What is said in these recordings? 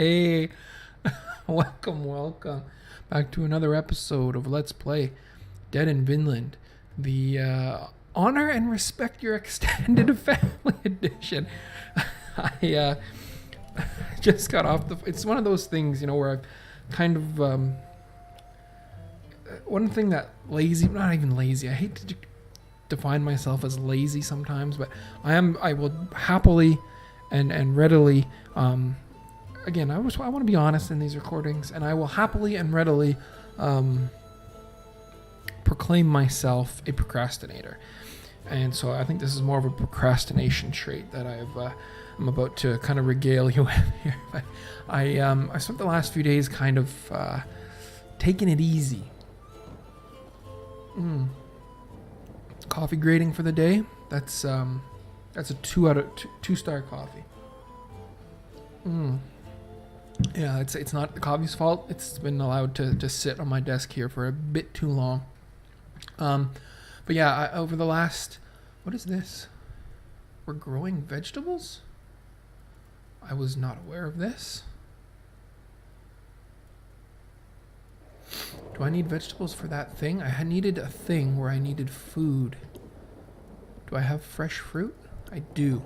Hey, welcome back to another episode of Let's Play Dead in Vinland, the Honor and Respect Your Extended Family Edition. I just got off it's one of those things, where I've kind of, one thing that not even lazy, I hate to define myself as lazy sometimes, but I will happily and readily, again, I want to be honest in these recordings, and I will happily and readily proclaim myself a procrastinator. And so I think this is more of a procrastination trait that I'm about to kind of regale you with here. But I spent the last few days kind of taking it easy. Coffee grading for the day. That's a 2 out of 2 star coffee. Yeah, it's not the coffee's fault. It's been allowed to sit on my desk here for a bit too long. But yeah, over the last, what is this? We're growing vegetables? I was not aware of this. Do I need vegetables for that thing? I needed a thing where I needed food. Do I have fresh fruit? I do.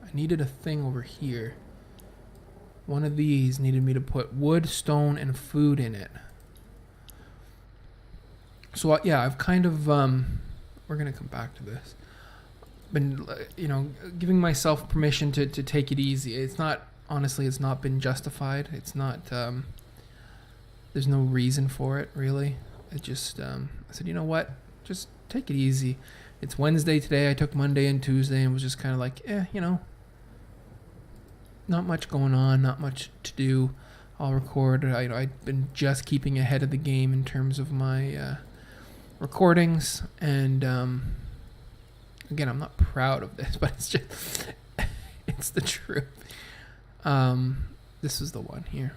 I needed a thing over here. One of these needed me to put wood, stone, and food in it. So yeah, I've kind of, we're going to come back to this. Been, giving myself permission to take it easy. It's not, honestly, it's not been justified. It's not, there's no reason for it, really. It just, I said, you know what? Just take it easy. It's Wednesday today. I took Monday and Tuesday and was just kind of like, not much going on, not much to do. I'll record. I've been just keeping ahead of the game in terms of my recordings. And again, I'm not proud of this, but it's just, it's the truth. This is the one here.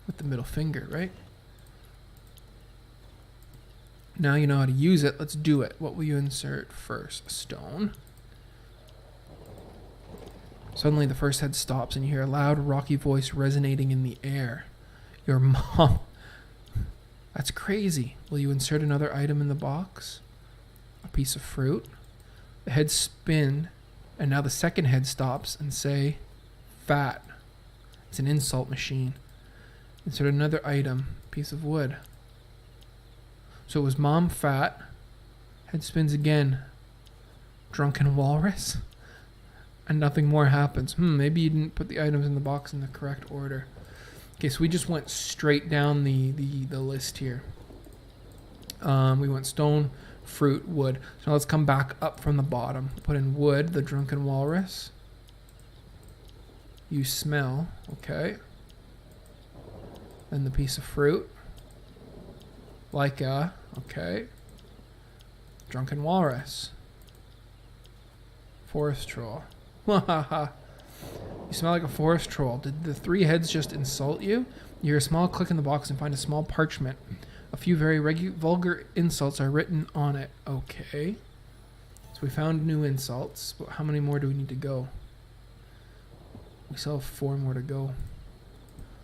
With the middle finger, right? Now you know how to use it. Let's do it. What will you insert first? A stone. Suddenly the first head stops and you hear a loud, rocky voice resonating in the air. Your mom. That's crazy. Will you insert another item in the box? A piece of fruit. The heads spin, and now the second head stops and say, fat. It's an insult machine. Insert another item. Piece of wood. So it was mom fat. Head spins again. Drunken walrus. And nothing more happens. Maybe you didn't put the items in the box in the correct order. Okay, so we just went straight down the list here. We went stone, fruit, wood. So now let's come back up from the bottom. Put in wood, the drunken walrus. You smell, okay. Then the piece of fruit. Okay. Drunken walrus. Forest troll. You smell like a forest troll. Did the 3 heads just insult you? You hear a small click in the box and find a small parchment. A few very vulgar insults are written on it. Okay. So we found new insults. But how many more do we need to go? We still have 4 more to go.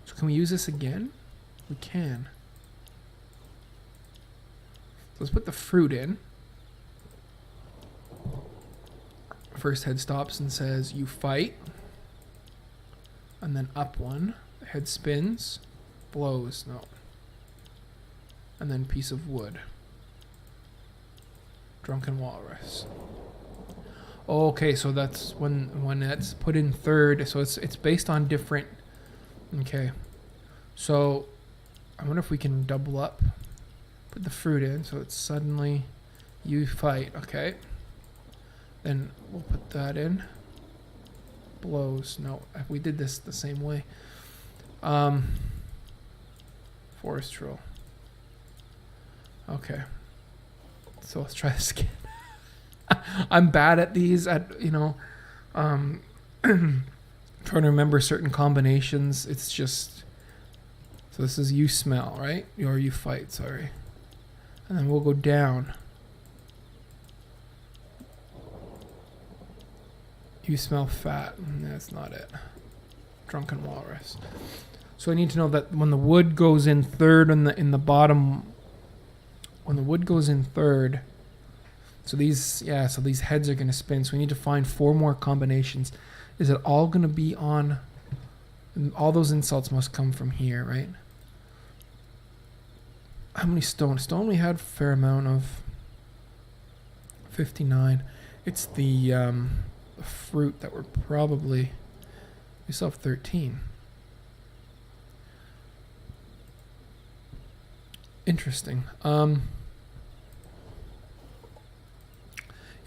So can we use this again? We can. So let's put the fruit in. First head stops and says, you fight. And then up one. The head spins. Blows. No. And then piece of wood. Drunken walrus. Okay, so that's when that's put in third. So it's based on different. Okay. So I wonder if we can double up. Put the fruit in. So it's suddenly you fight. Okay. Then we'll put that in. Blows. No, we did this the same way. Forest troll. Okay. So let's try this again. I'm bad at these. Trying to remember certain combinations. It's just. So this is you smell, right? Or you fight, sorry. And then we'll go down. You smell fat. That's not it. drunken walrus. So I need to know that when the wood goes in third in the bottom, when the wood goes in third, so these heads are going to spin. So we need to find 4 more combinations. Is it all going to be on? All those insults must come from here, right? How many stone? Stone we had a fair amount of. 59. It's the fruit that we're probably. We still have 13. Interesting.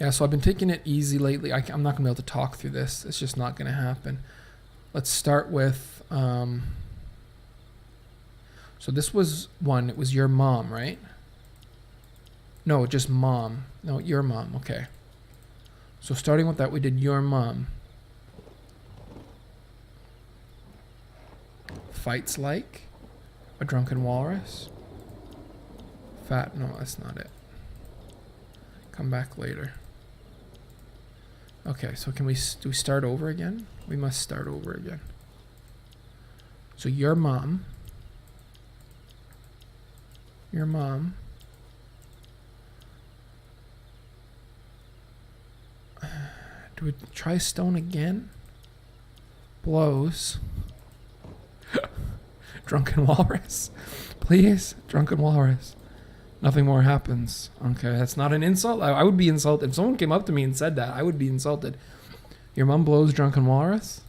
Yeah, so I've been taking it easy lately. I'm not going to be able to talk through this. It's just not going to happen. Let's start with... so this was one. It was your mom, right? No, just mom. No, your mom. Okay. So starting with that, we did your mom. Fights like a drunken walrus. Fat. No, that's not it. Come back later. Okay, so do we start over again? We must start over again. So your mom. Your mom. Do we try stone again? Blows. Drunken walrus. Please, drunken walrus. Nothing more happens. Okay, that's not an insult. I would be insulted. If someone came up to me and said that, I would be insulted. Your mom blows drunken walrus?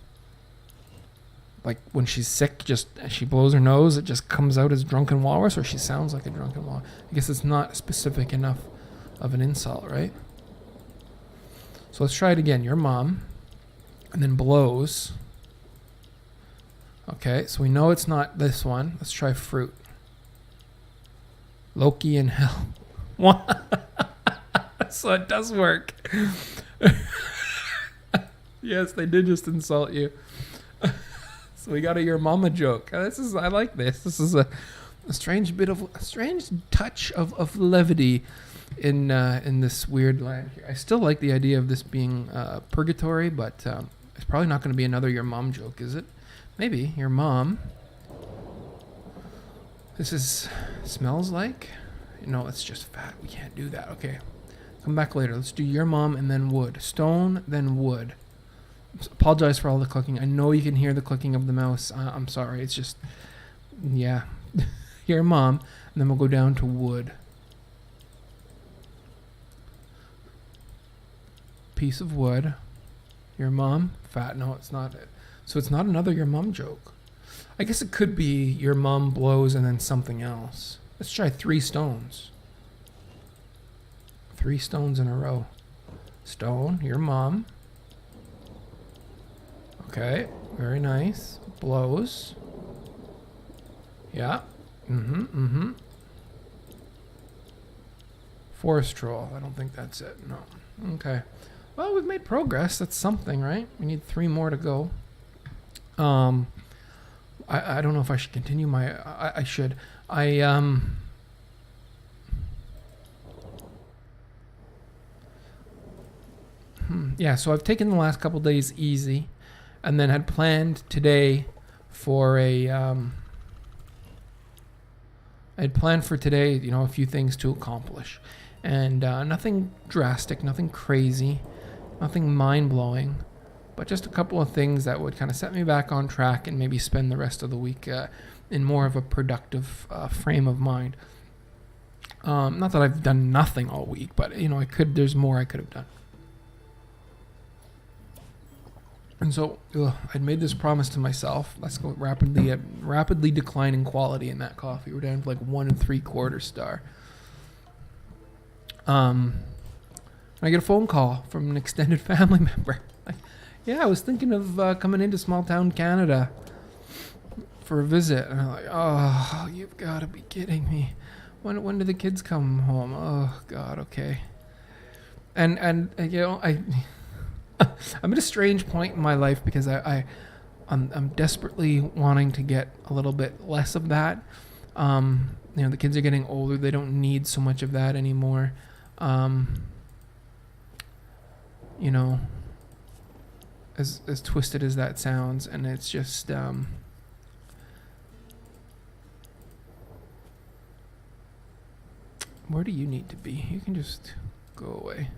Like when she's sick, just she blows her nose, it just comes out as drunken walrus, or she sounds like a drunken walrus? I guess it's not specific enough of an insult, right? So let's try it again. Your mom, and then blows. Okay, so we know it's not this one. Let's try fruit. Loki in hell. So it does work. Yes, they did just insult you. So we got a your mama joke. I like this. This is a strange touch of levity in this weird land here. I still like the idea of this being purgatory, but it's probably not going to be another your mom joke, is it? Maybe your mom. This smells like. No, it's just fat. We can't do that. Okay, come back later. Let's do your mom and then wood. Stone, then wood. Apologize for all the clicking. I know you can hear the clicking of the mouse. I'm sorry. It's just, yeah. Your mom, and then we'll go down to wood. Piece of wood. Your mom, fat. No, it's not it. So it's not another your mom joke. I guess it could be your mom blows and then something else. Let's try 3 stones. 3 stones in a row. Stone, your mom. Okay, very nice. Blows. Yeah. Forest troll. I don't think that's it. No. Okay. Well, we've made progress. That's something, right? We need 3 more to go. I don't know if I should continue my... I should. Yeah, so I've taken the last couple days easy, and then had planned today for a... I had planned for today, a few things to accomplish. And nothing drastic, nothing crazy, nothing mind-blowing, but just a couple of things that would kind of set me back on track and maybe spend the rest of the week in more of a productive frame of mind. Not that I've done nothing all week, but there's more I could have done. And so I'd made this promise to myself. Let's go rapidly declining quality in that coffee. We're down to like 1 3/4 star. I get a phone call from an extended family member. Yeah, I was thinking of coming into small town Canada for a visit. And I'm like, oh, you've got to be kidding me. When do the kids come home? Oh, God, okay. And I'm at a strange point in my life because I'm desperately wanting to get a little bit less of that. The kids are getting older. They don't need so much of that anymore. as twisted as that sounds, and it's just where do you need to be? You can just go away.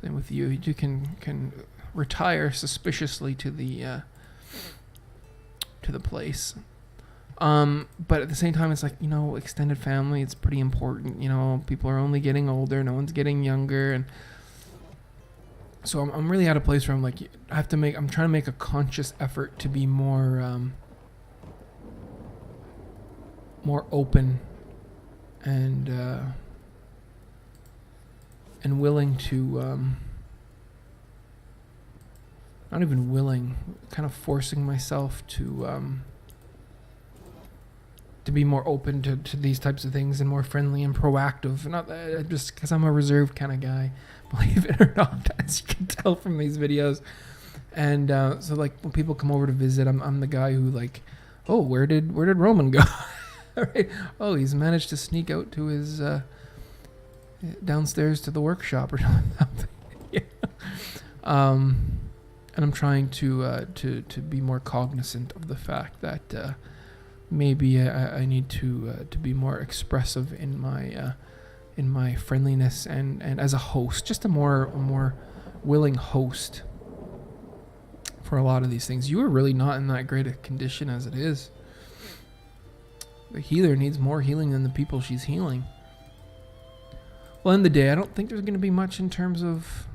Same with you. You can retire suspiciously to the place. But at the same time, it's like, you know, extended family, it's pretty important. You know, people are only getting older, no one's getting younger, and so I'm really at a place where I'm like, I'm trying to make a conscious effort to be more open and willing to, not even willing, kind of forcing myself to be more open to these types of things and more friendly and proactive. Not just because I'm a reserved kind of guy, believe it or not, as you can tell from these videos. And so like when people come over to visit, I'm the guy who like, oh, where did Roman go? Right? Oh, he's managed to sneak out to his downstairs to the workshop or something. Yeah. And I'm trying to be more cognizant of the fact that maybe I need to be more expressive in my friendliness and as a host, just a more willing host for a lot of these things. You are really not in that great a condition as it is. The healer needs more healing than the people she's healing. Well, in the day, I don't think there's going to be much in terms of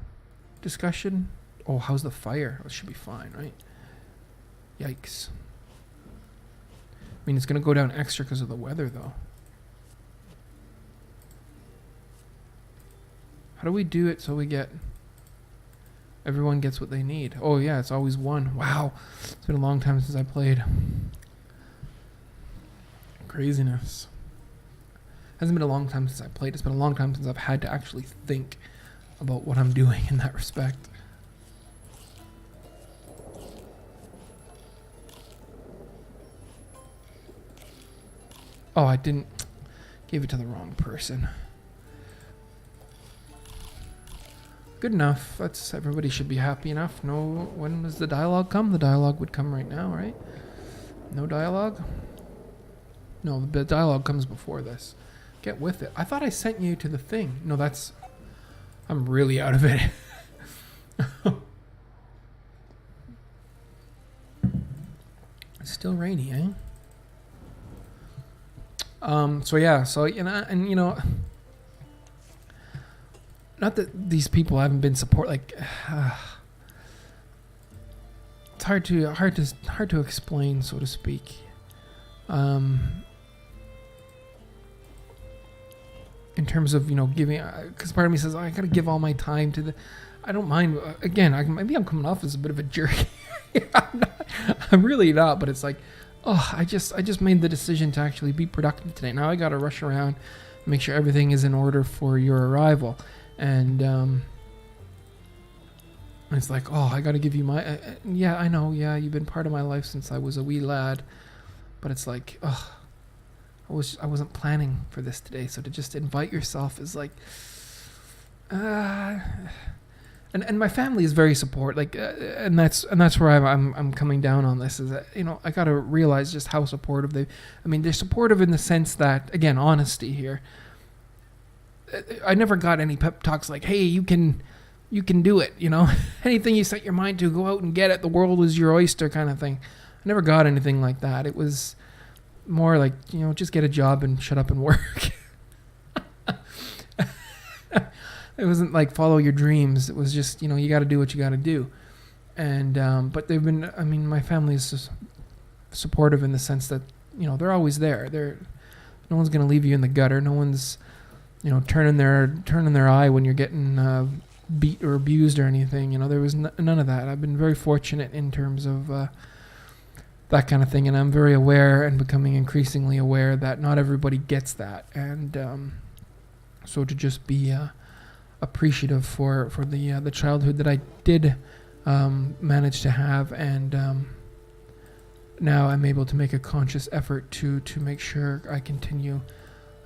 discussion. Oh, how's the fire? It should be fine, right? Yikes. I mean, it's going to go down extra because of the weather, though. How do we do it so everyone gets what they need? Oh, yeah, it's always one. Wow. It's been a long time since I played. Craziness. Hasn't been a long time since I played. It's been a long time since I've had to actually think about what I'm doing in that respect. Oh, I gave it to the wrong person. Good enough. Everybody should be happy enough. No, when does the dialogue come? The dialogue would come right now, right? No dialogue? No, the dialogue comes before this. Get with it. I thought I sent you to the thing. No, I'm really out of it. It's still rainy, eh? So yeah, and you know, not that these people haven't been it's hard to explain, so to speak. In terms of, you know, giving, because part of me says, I gotta give all my time to I don't mind, again, maybe I'm coming off as a bit of a jerk. I'm really not, but it's like, oh, I just made the decision to actually be productive today. Now I gotta rush around, make sure everything is in order for your arrival. And it's like, oh, I gotta give you my, yeah, I know, yeah, you've been part of my life since I was a wee lad. But it's like, oh, I wasn't planning for this today. So to just invite yourself is like, and my family is very supportive. And that's where I'm coming down on this, is that, you know, I gotta realize just how supportive they're supportive in the sense that, again, honesty here. I never got any pep talks like, hey, you can do it, you know, anything you set your mind to, go out and get it. The world is your oyster kind of thing. I never got anything like that. It was more like, you know, just get a job and shut up and work. It wasn't like follow your dreams. It was just, you know, you got to do what you got to do. And, but my family is just supportive in the sense that, you know, they're always there. No one's going to leave you in the gutter. No one's, you know, turning their eye when you're getting beat or abused or anything. You know, there was none of that. I've been very fortunate in terms of that kind of thing, and I'm very aware and becoming increasingly aware that not everybody gets that. And so to just be appreciative for the childhood that I did manage to have, and now I'm able to make a conscious effort to make sure I continue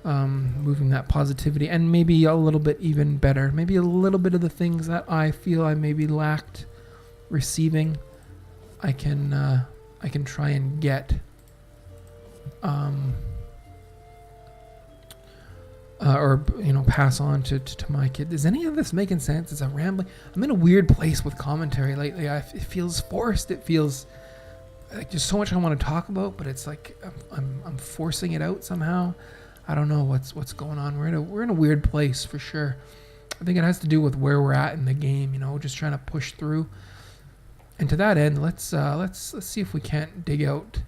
moving that positivity, and maybe a little bit even better, maybe a little bit of the things that I feel I maybe lacked receiving, I can try and get or pass on to my kid. Is any of this making sense? It's a rambling. I'm in a weird place with commentary lately. It feels forced. It feels like there's so much I want to talk about, but it's like I'm forcing it out somehow. I don't know what's going on. We're in a weird place for sure. I think it has to do with where we're at in the game. Just trying to push through. And to that end, let's see if we can't dig out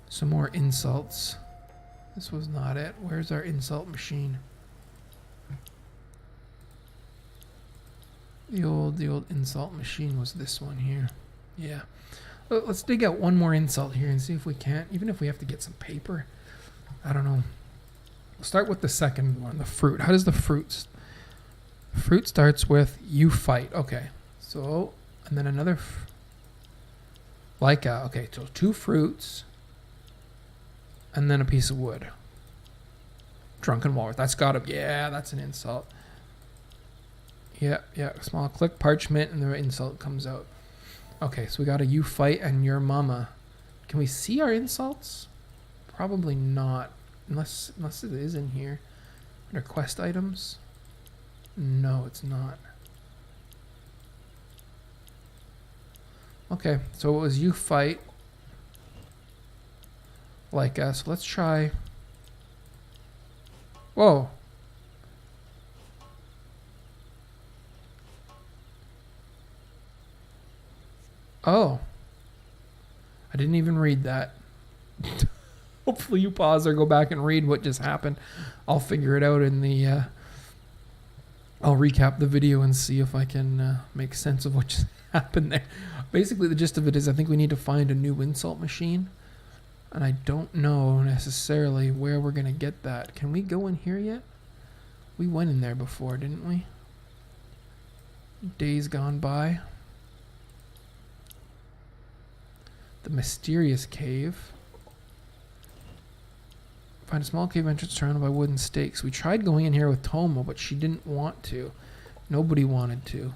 some more insults. This was not it. Where's our insult machine? The old insult machine was this one here. Yeah. Let's dig out one more insult here and see if we can't, even if we have to get some paper. I don't know. We'll start with the second one, the fruit. How does the fruit? Fruit starts with you fight. Okay. So, and then another okay, so 2 fruits and then a piece of wood. Drunken walrus. That's gotta be, yeah, that's an insult. Yeah, small click parchment and the insult comes out. Okay, so we got a you fight and your mama. Can we see our insults? Probably not, unless it is in here. Under quest items? No, it's not. Okay, so it was you fight like us. Let's try. Whoa. Oh. I didn't even read that. Hopefully you pause or go back and read what just happened. I'll figure it out in the I'll recap the video and see if I can make sense of what just happened there. Basically, the gist of it is I think we need to find a new insult machine. And I don't know necessarily where we're going to get that. Can we go in here yet? We went in there before, didn't we? Days gone by. The mysterious cave. Find a small cave entrance surrounded by wooden stakes. We tried going in here with Tomo, but she didn't want to. Nobody wanted to.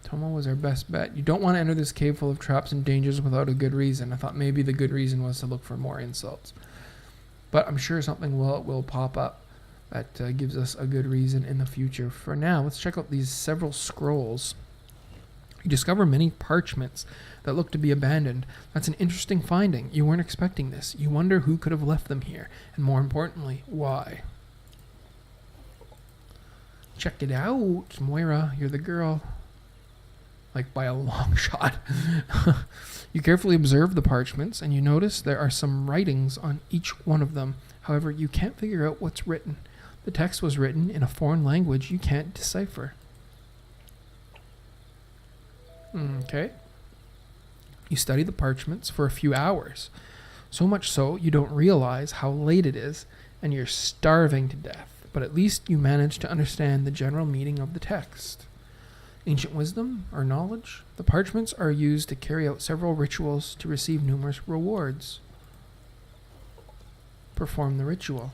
Tomo was our best bet. You don't want to enter this cave full of traps and dangers without a good reason. I thought maybe the good reason was to look for more insults. But I'm sure something will pop up that gives us a good reason in the future. For now, let's check out these several scrolls. You discover many parchments that look to be abandoned. That's an interesting finding. You weren't expecting this. You wonder who could have left them here, and more importantly, why. Check it out, Moira. You're the girl. Like by a long shot. You carefully observe the parchments, and you notice there are some writings on each one of them. However, you can't figure out what's written. The text was written in a foreign language you can't decipher. Okay. You study the parchments for a few hours. So much so, you don't realize how late it is, and you're starving to death. But at least you manage to understand the general meaning of the text. Ancient wisdom or knowledge? The parchments are used to carry out several rituals to receive numerous rewards. Perform the ritual.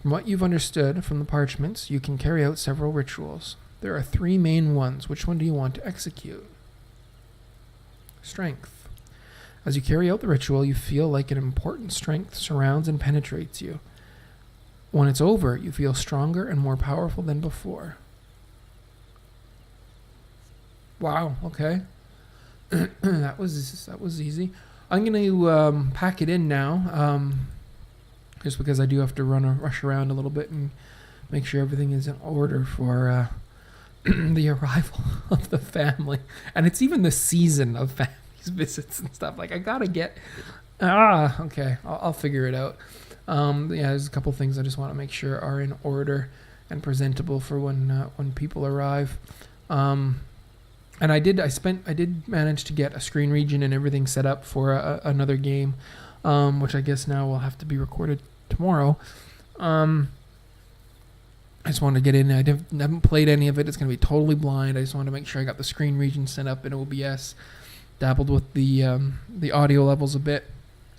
From what you've understood from the parchments, you can carry out several rituals. There are 3 main ones. Which one do you want to execute? Strength. As you carry out the ritual, you feel like an important strength surrounds and penetrates you. When it's over, you feel stronger and more powerful than before. Wow, okay. that was easy. I'm going to pack it in now, just because I do have to rush around a little bit and make sure everything is in order for the arrival of the family. And it's even the season of family's visits and stuff. Like, I got to get... okay, I'll figure it out. Yeah, there's a couple things I just want to make sure are in order and presentable for when people arrive. And I did manage to get a screen region and everything set up for another game, which I guess now will have to be recorded tomorrow. I just wanted to get in. I haven't played any of it. It's going to be totally blind. I just wanted to make sure I got the screen region set up in OBS, dabbled with the audio levels a bit,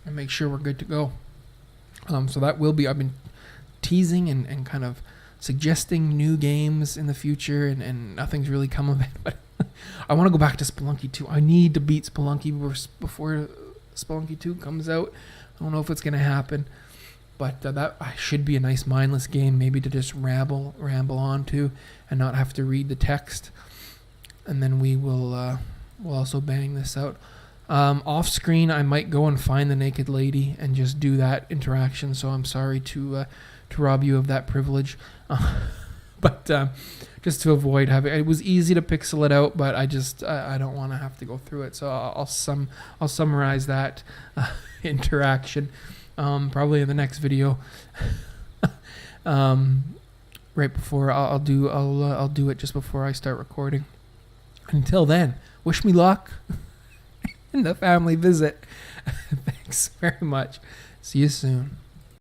and make sure we're good to go. So that will be, I've been teasing and kind of suggesting new games in the future, and nothing's really come of it. But I want to go back to Spelunky 2. I need to beat Spelunky before Spelunky 2 comes out. I don't know if it's going to happen, but that should be a nice mindless game, maybe to just ramble on to and not have to read the text. And then we'll also bang this out. Off screen, I might go and find the naked lady and just do that interaction. So I'm sorry to rob you of that privilege, but just to avoid having, it was easy to pixel it out, but I don't want to have to go through it. So I'll summarize that interaction probably in the next video. Right before I'll do it just before I start recording. Until then, wish me luck in the family visit. Thanks very much. See you soon.